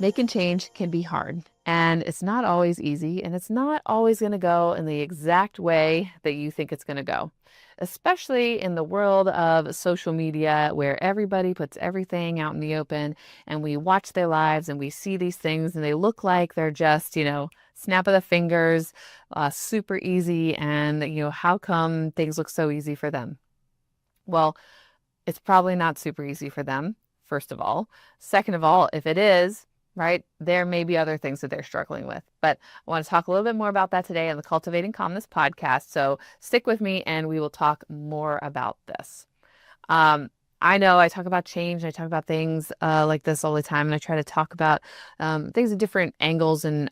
Making change can be hard, and it's not always easy, and it's not always going to go in the exact way that you think it's going to go, especially in the world of social media where everybody puts everything out in the open and we watch their lives and we see these things and they look like they're just, snap of the fingers, super easy. And, how come things look so easy for them? Well, it's probably not super easy for them, first of all. Second of all, if it is, right, there may be other things that they're struggling with. But I want to talk a little bit more about that today on the Cultivating Calmness podcast. So stick with me and we will talk more about this. I know I talk about change and I talk about things like this all the time. And I try to talk about things in different angles and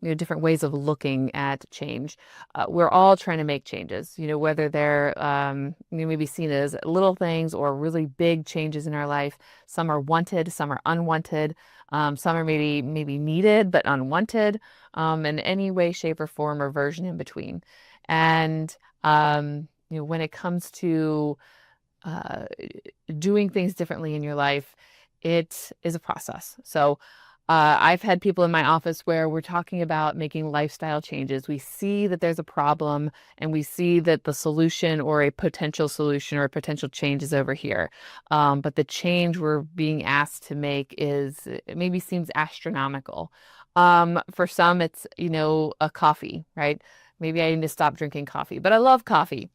different ways of looking at change. We're all trying to make changes, whether they're maybe seen as little things or really big changes in our life. Some are wanted, some are unwanted. Some are maybe needed, but unwanted, in any way, shape, or form or version in between. And, when it comes to doing things differently in your life, it is a process. So I've had people in my office where we're talking about making lifestyle changes. We see that there's a problem and we see that the solution or a potential solution or a potential change is over here. But the change we're being asked to make it maybe seems astronomical. For some, it's, a coffee, right? Maybe I need to stop drinking coffee, but I love coffee.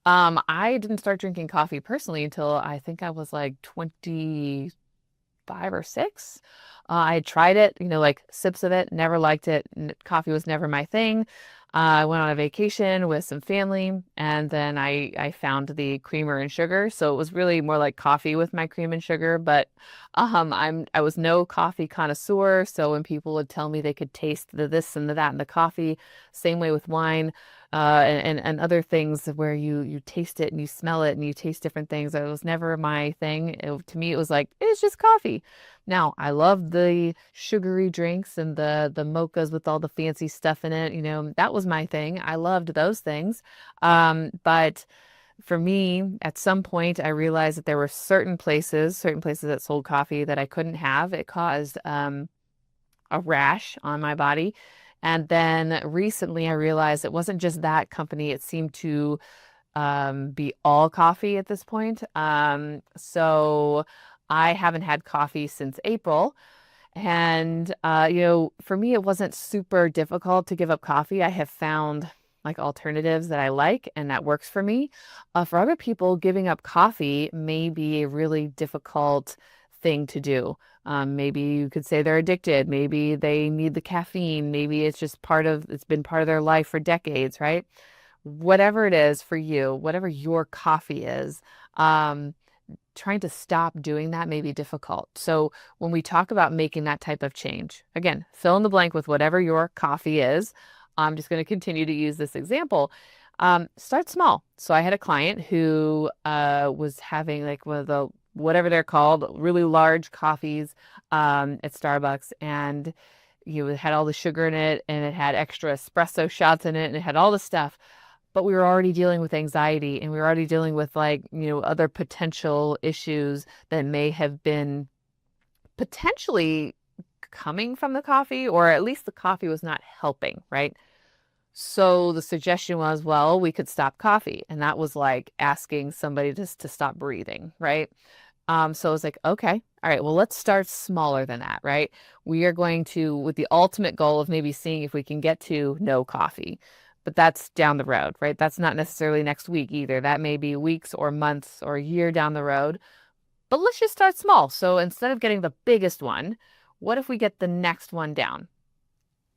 I didn't start drinking coffee personally until I think I was like 25 or 6. I had tried it, like sips of it, never liked it. Coffee was never my thing. I went on a vacation with some family and then I found the creamer and sugar. So it was really more like coffee with my cream and sugar, but I was no coffee connoisseur. So when people would tell me they could taste the this and the that in the coffee, same way with wine. And other things where you taste it and you smell it and you taste different things. It was never my thing. To me, it was like, it's just coffee. Now, I love the sugary drinks and the mochas with all the fancy stuff in it. That was my thing. I loved those things. But for me, at some point, I realized that there were certain places that sold coffee that I couldn't have. It caused a rash on my body. And then recently I realized it wasn't just that company. It seemed to be all coffee at this point. So I haven't had coffee since April. And, for me, it wasn't super difficult to give up coffee. I have found like alternatives that I like and that works for me. For other people, giving up coffee may be a really difficult thing to do. Maybe you could say they're addicted. Maybe they need the caffeine. Maybe it's just it's been part of their life for decades, right? Whatever it is for you, whatever your coffee is, trying to stop doing that may be difficult. So when we talk about making that type of change, again, fill in the blank with whatever your coffee is. I'm just going to continue to use this example. Start small. So I had a client who was having like one of the whatever they're called, really large coffees at Starbucks. And it had all the sugar in it and it had extra espresso shots in it and it had all the stuff. But we were already dealing with anxiety and we were already dealing with other potential issues that may have been potentially coming from the coffee, or at least the coffee was not helping, right? So the suggestion was, well, we could stop coffee. And that was like asking somebody just to stop breathing, right? So I was like, okay, all right, well, let's start smaller than that, right? We are going to, with the ultimate goal of maybe seeing if we can get to no coffee, but that's down the road, right? That's not necessarily next week either. That may be weeks or months or a year down the road, but let's just start small. So instead of getting the biggest one, what if we get the next one down?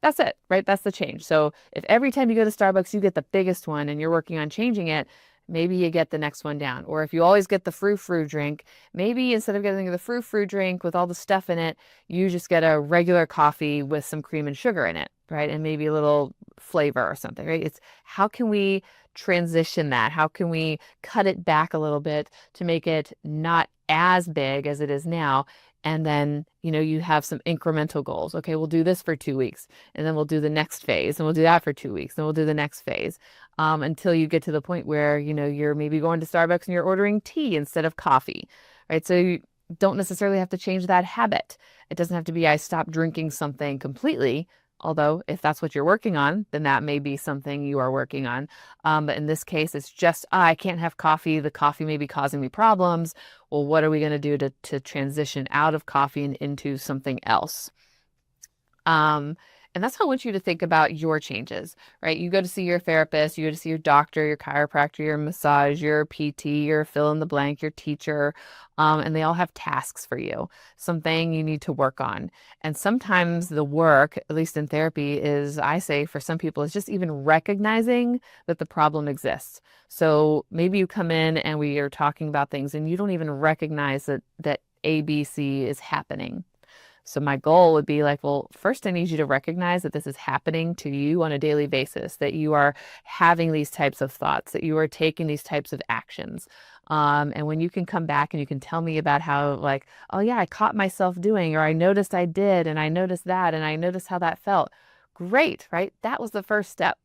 That's it, right? That's the change. So if every time you go to Starbucks, you get the biggest one and you're working on changing it, maybe you get the next one down. Or if you always get the frou-frou drink, maybe instead of getting the frou-frou drink with all the stuff in it, you just get a regular coffee with some cream and sugar in it, right? And maybe a little flavor or something, right? It's how can we transition that? How can we cut it back a little bit to make it not as big as it is now? And then, you have some incremental goals. Okay, we'll do this for 2 weeks and then we'll do the next phase and we'll do that for 2 weeks and we'll do the next phase until you get to the point where, you're maybe going to Starbucks and you're ordering tea instead of coffee, right? So don't necessarily have to change that habit. It doesn't have to be I stop drinking something completely. Although if that's what you're working on, then that may be something you are working on. But in this case, it's just, I can't have coffee. The coffee may be causing me problems. Well, what are we going to do to transition out of coffee and into something else? And that's how I want you to think about your changes, right? You go to see your therapist, you go to see your doctor, your chiropractor, your massage, your PT, your fill in the blank, your teacher, and they all have tasks for you, something you need to work on. And sometimes the work, at least in therapy, is, I say for some people, is just even recognizing that the problem exists. So maybe you come in and we are talking about things and you don't even recognize that ABC is happening. So my goal would be like, well, first I need you to recognize that this is happening to you on a daily basis, that you are having these types of thoughts, that you are taking these types of actions. And when you can come back and you can tell me about how like, oh yeah, I caught myself doing, or I noticed I did, and I noticed that, and I noticed how that felt. Great, right? That was the first step.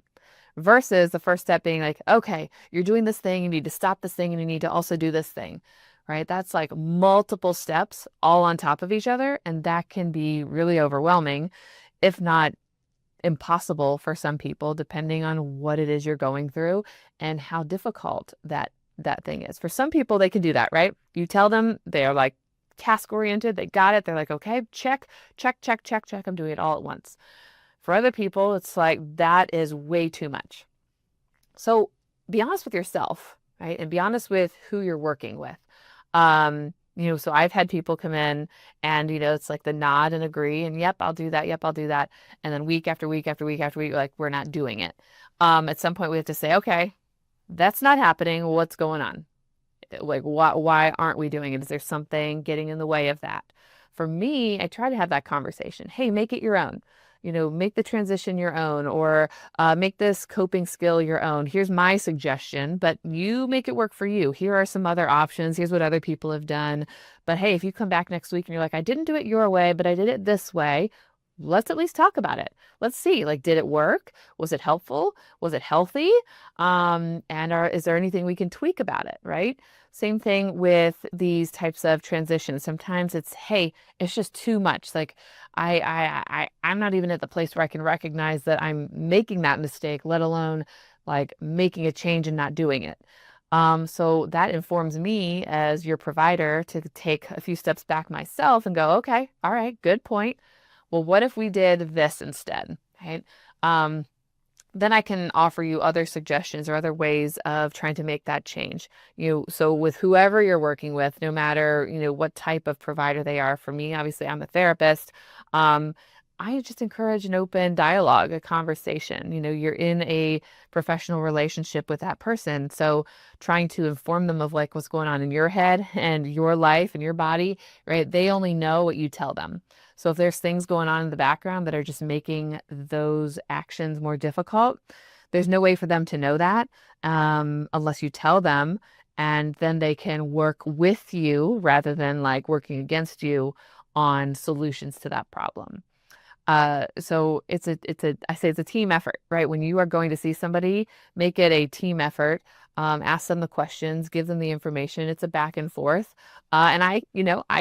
Versus the first step being like, okay, you're doing this thing, you need to stop this thing, and you need to also do this thing. Right? That's like multiple steps all on top of each other. And that can be really overwhelming, if not impossible for some people, depending on what it is you're going through and how difficult that thing is. For some people, they can do that, right? You tell them, they are like task oriented, they got it. They're like, okay, check, check, check, check, check. I'm doing it all at once. For other people, it's like, that is way too much. So be honest with yourself, right? And be honest with who you're working with. So I've had people come in and, it's like the nod and agree and yep, I'll do that. Yep, I'll do that. And then week after week after week after week, like we're not doing it. At some point we have to say, okay, that's not happening. What's going on? Like, why aren't we doing it? Is there something getting in the way of that? For me, I try to have that conversation. Hey, make it your own. Make the transition your own, or make this coping skill your own. Here's my suggestion, but you make it work for you. Here are some other options. Here's what other people have done. But hey, if you come back next week and you're like, I didn't do it your way, but I did it this way, let's at least talk about it. Let's see, like, did it work? Was it helpful? Was it healthy? Is there anything we can tweak about it, right? Same thing with these types of transitions. Sometimes it's, hey, it's just too much. Like I'm not even at the place where I can recognize that I'm making that mistake, let alone like making a change and not doing it. So that informs me as your provider to take a few steps back myself and go, okay, all right, good point. Well, what if we did this instead, right? Then I can offer you other suggestions or other ways of trying to make that change. So with whoever you're working with, no matter, what type of provider they are. For me, obviously I'm a therapist. I just encourage an open dialogue, a conversation. You're in a professional relationship with that person. So trying to inform them of like what's going on in your head and your life and your body, right? They only know what you tell them. So if there's things going on in the background that are just making those actions more difficult, there's no way for them to know that unless you tell them, and then they can work with you rather than like working against you on solutions to that problem. So I say it's a team effort, right? When you are going to see somebody, make it a team effort. Ask them the questions, give them the information. It's a back and forth. And I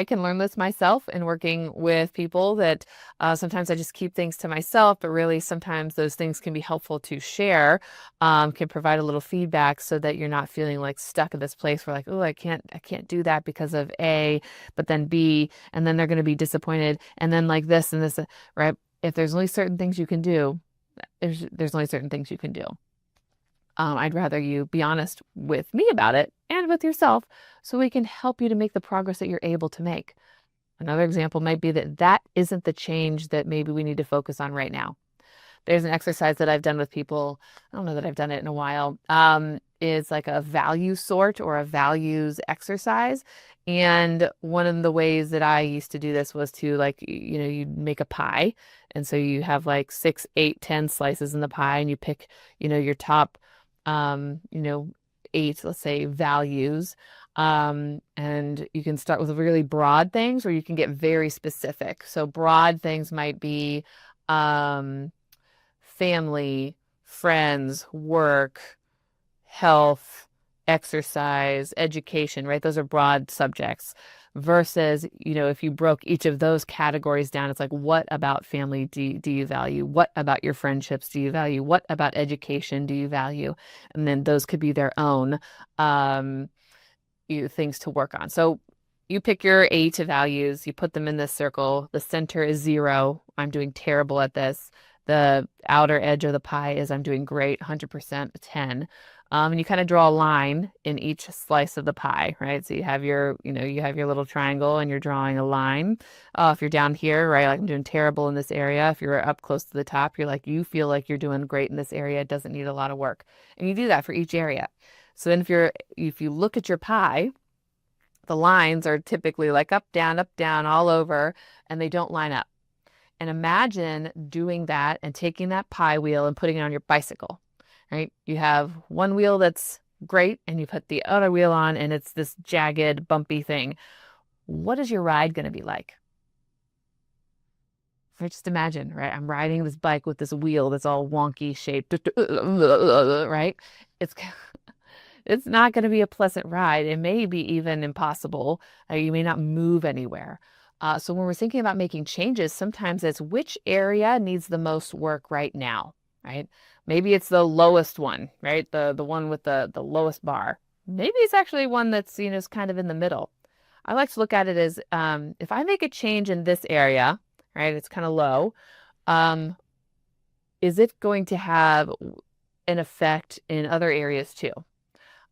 can learn this myself in working with people that sometimes I just keep things to myself, but really sometimes those things can be helpful to share, can provide a little feedback so that you're not feeling like stuck in this place where like, oh, I can't do that because of A, but then B, and then they're going to be disappointed. And then like this and this, right? If there's only certain things you can do, there's only certain things you can do. I'd rather you be honest with me about it and with yourself so we can help you to make the progress that you're able to make. Another example might be that isn't the change that maybe we need to focus on right now. There's an exercise that I've done with people. I don't know that I've done it in a while. Is like a value sort or a values exercise. And one of the ways that I used to do this was to like, you make a pie. And so you have like 6, 8, 10 slices in the pie and you pick, your top 8, let's say, values. And you can start with really broad things or you can get very specific. So broad things might be family, friends, work, health, exercise, education, right? Those are broad subjects. versus, if you broke each of those categories down, it's like, what about family do you value? What about your friendships do you value? What about education do you value? And then those could be their own things to work on. So you pick your A to values, you put them in this circle. The center is 0. I'm doing terrible at this. The outer edge of the pie is I'm doing great, 100%, 10. And you kind of draw a line in each slice of the pie, right? So you have your little triangle and you're drawing a line. If you're down here, right, like I'm doing terrible in this area. If you're up close to the top, you feel like you're doing great in this area. It doesn't need a lot of work. And you do that for each area. So then if you look at your pie, the lines are typically like up, down, all over, and they don't line up. And imagine doing that and taking that pie wheel and putting it on your bicycle, right? You have one wheel that's great and you put the other wheel on and it's this jagged, bumpy thing. What is your ride going to be like? Right, just imagine, right? I'm riding this bike with this wheel that's all wonky shaped, right? It's not going to be a pleasant ride. It may be even impossible. You may not move anywhere. So when we're thinking about making changes, sometimes it's which area needs the most work right now, right? Maybe it's the lowest one, right? The one with the lowest bar. Maybe it's actually one that's, is kind of in the middle. I like to look at it as if I make a change in this area, right? It's kind of low. Is it going to have an effect in other areas too?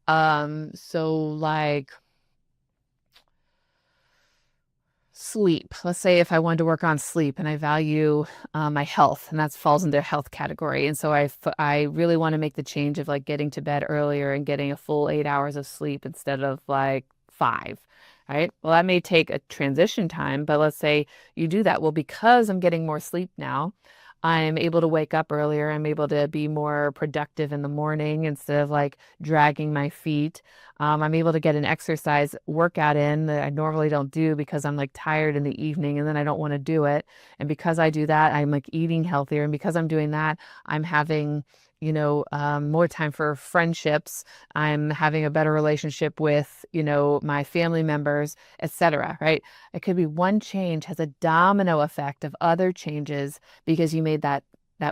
So like sleep. Let's say if I wanted to work on sleep and I value my health, and that falls in their health category. And so I really want to make the change of like getting to bed earlier and getting a full 8 hours of sleep instead of like 5. Right? Well, that may take a transition time, but let's say you do that. Well, because I'm getting more sleep now, I'm able to wake up earlier. I'm able to be more productive in the morning instead of like dragging my feet. I'm able to get an exercise workout in that I normally don't do because I'm like tired in the evening and then I don't want to do it. And because I do that, I'm like eating healthier. And because I'm doing that, I'm having more time for friendships. I'm having a better relationship with, my family members, etc. Right? It could be one change has a domino effect of other changes because you made that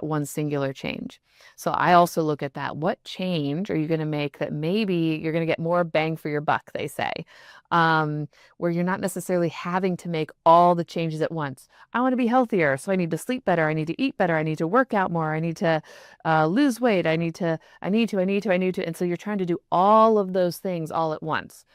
one singular change. So I also look at that. What change are you going to make that maybe you're going to get more bang for your buck, they say, where you're not necessarily having to make all the changes at once. I want to be healthier, so I need to sleep better. I need to eat better. I need to work out more. I need to lose weight. I need to. And so you're trying to do all of those things all at once,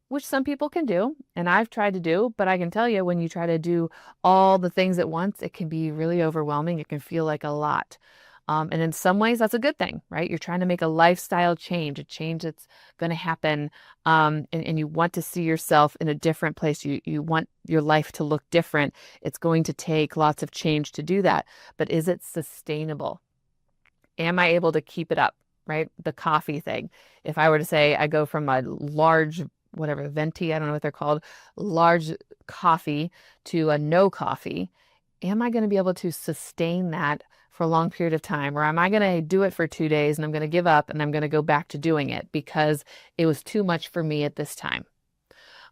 which some people can do, and I've tried to do, but I can tell you when you try to do all the things at once, it can be really overwhelming. It can feel like a lot. And in some ways, that's a good thing, right? You're trying to make a lifestyle change, a change that's going to happen, and you want to see yourself in a different place. You want your life to look different. It's going to take lots of change to do that. But is it sustainable? Am I able to keep it up, right? The coffee thing. If I were to say I go from a large venti, I don't know what they're called, large coffee to a no coffee, am I going to be able to sustain that for a long period of time? Or am I going to do it for 2 days and I'm going to give up and I'm going to go back to doing it because it was too much for me at this time?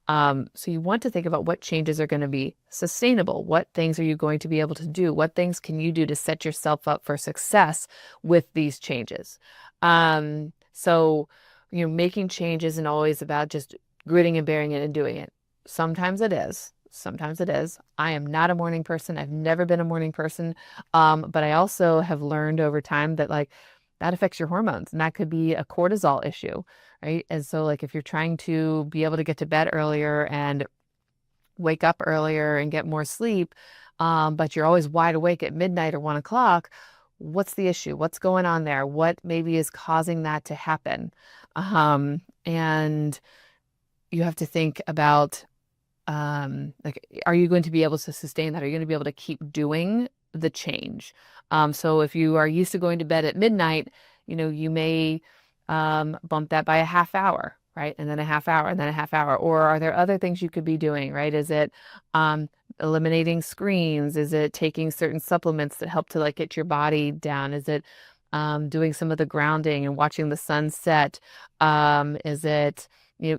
So you want to think about what changes are going to be sustainable. What things are you going to be able to do? What things can you do to set yourself up for success with these changes? So making change isn't always about just gritting and bearing it and doing it. Sometimes it is. Sometimes it is. I am not a morning person. I've never been a morning person. But I also have learned over time that that affects your hormones, and that could be a cortisol issue, right? And so if you're trying to be able to get to bed earlier and wake up earlier and get more sleep, but you're always wide awake at midnight or 1 o'clock, what's the issue? What's going on there? What maybe is causing that to happen? And you have to think about, are you going to be able to sustain that? Are you going to be able to keep doing the change? So if you are used to going to bed at midnight, you may bump that by a half hour, right? And then a half hour and then a half hour. Or are there other things you could be doing, right? Is it eliminating screens? Is it taking certain supplements that help to get your body down? Is it doing some of the grounding and watching the sun set? Is it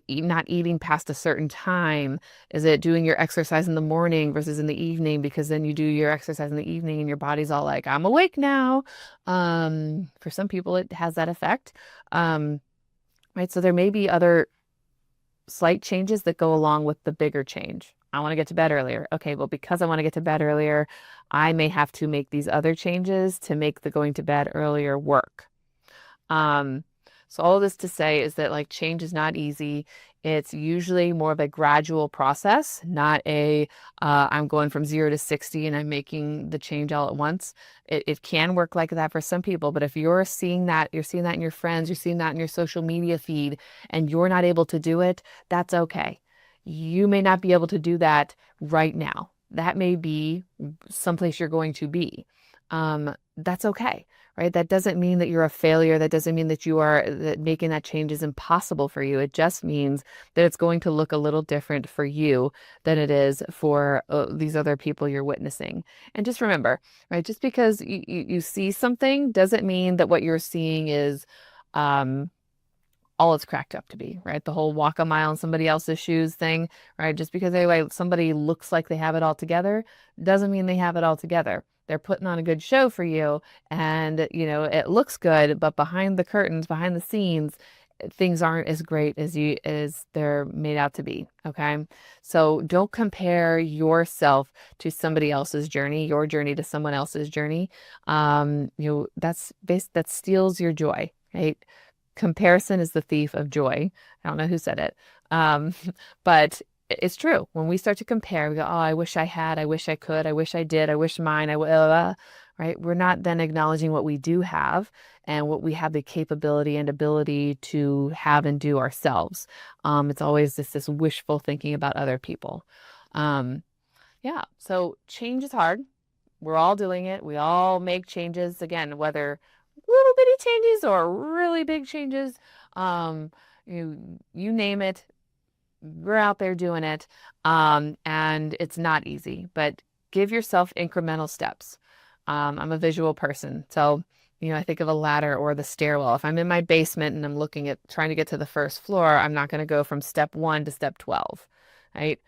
not eating past a certain time? Is it doing your exercise in the morning versus in the evening? Because then you do your exercise in the evening and your body's all like, I'm awake now. For some people, it has that effect. Right. So there may be other slight changes that go along with the bigger change. I want to get to bed earlier. Okay, well, because I want to get to bed earlier, I may have to make these other changes to make the going to bed earlier work. So all of this to say is that like change is not easy. It's usually more of a gradual process, not I'm going from 0 to 60 and I'm making the change all at once. It can work like that for some people, but if you're seeing that in your friends, you're seeing that in your social media feed, and you're not able to do it, that's okay. You may not be able to do that right now. That may be someplace you're going to be. That's okay, right? That doesn't mean that you're a failure. That doesn't mean that that making that change is impossible for you. It just means that it's going to look a little different for you than it is for these other people you're witnessing. And just remember, right? Just because you see something doesn't mean that what you're seeing is all it's cracked up to be, right? The whole walk a mile in somebody else's shoes thing, right? Just because somebody looks like they have it all together doesn't mean they have it all together. They're putting on a good show for you, and it looks good, but behind the curtains, behind the scenes, things aren't as great as they're made out to be. Okay. So don't compare yourself to somebody else's journey, your journey to someone else's journey. That steals your joy, right? Comparison is the thief of joy. I don't know who said it. But it's true. When we start to compare, we go, oh, I wish I had, I wish I could, I wish I did, I wish mine, right? We're not then acknowledging what we do have and what we have the capability and ability to have and do ourselves. It's always this wishful thinking about other people. Yeah. So change is hard. We're all doing it. We all make changes, again, whether little bitty changes or really big changes. You name it. We're out there doing it. And it's not easy, but give yourself incremental steps. I'm a visual person. So, I think of a ladder or the stairwell. If I'm in my basement and I'm looking at trying to get to the first floor, I'm not going to go from step 1 to step 12, right?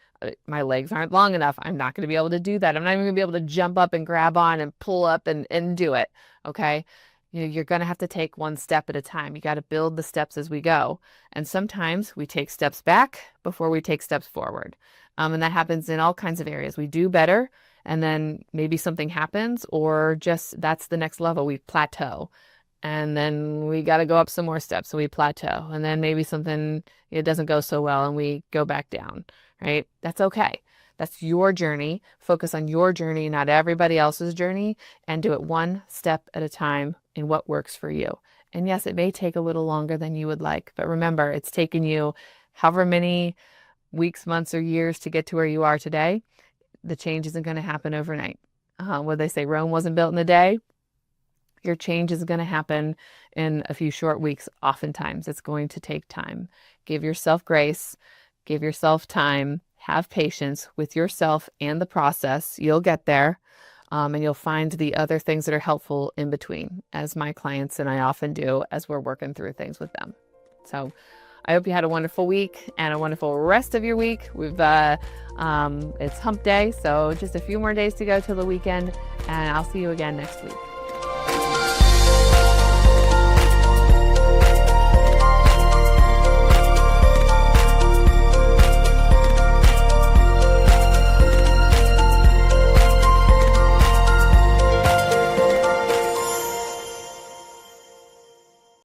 My legs aren't long enough. I'm not going to be able to do that. I'm not even going to be able to jump up and grab on and pull up and do it. Okay. You're going to have to take one step at a time. You got to build the steps as we go. And sometimes we take steps back before we take steps forward. And that happens in all kinds of areas. We do better, and then maybe something happens, or just that's the next level. We plateau. And then we got to go up some more steps, so we plateau. And then maybe it doesn't go so well and we go back down, right? That's okay. That's your journey. Focus on your journey, not everybody else's journey, and do it one step at a time in what works for you. And yes, it may take a little longer than you would like, but remember, it's taken you however many weeks, months, or years to get to where you are today. The change isn't going to happen overnight. What they say, Rome wasn't built in a day. Your change is going to happen in a few short weeks. Oftentimes, it's going to take time. Give yourself grace. Give yourself time. Have patience with yourself and the process. You'll get there, and you'll find the other things that are helpful in between, as my clients and I often do as we're working through things with them. So I hope you had a wonderful week and a wonderful rest of your week. It's hump day, so just a few more days to go till the weekend, and I'll see you again next week.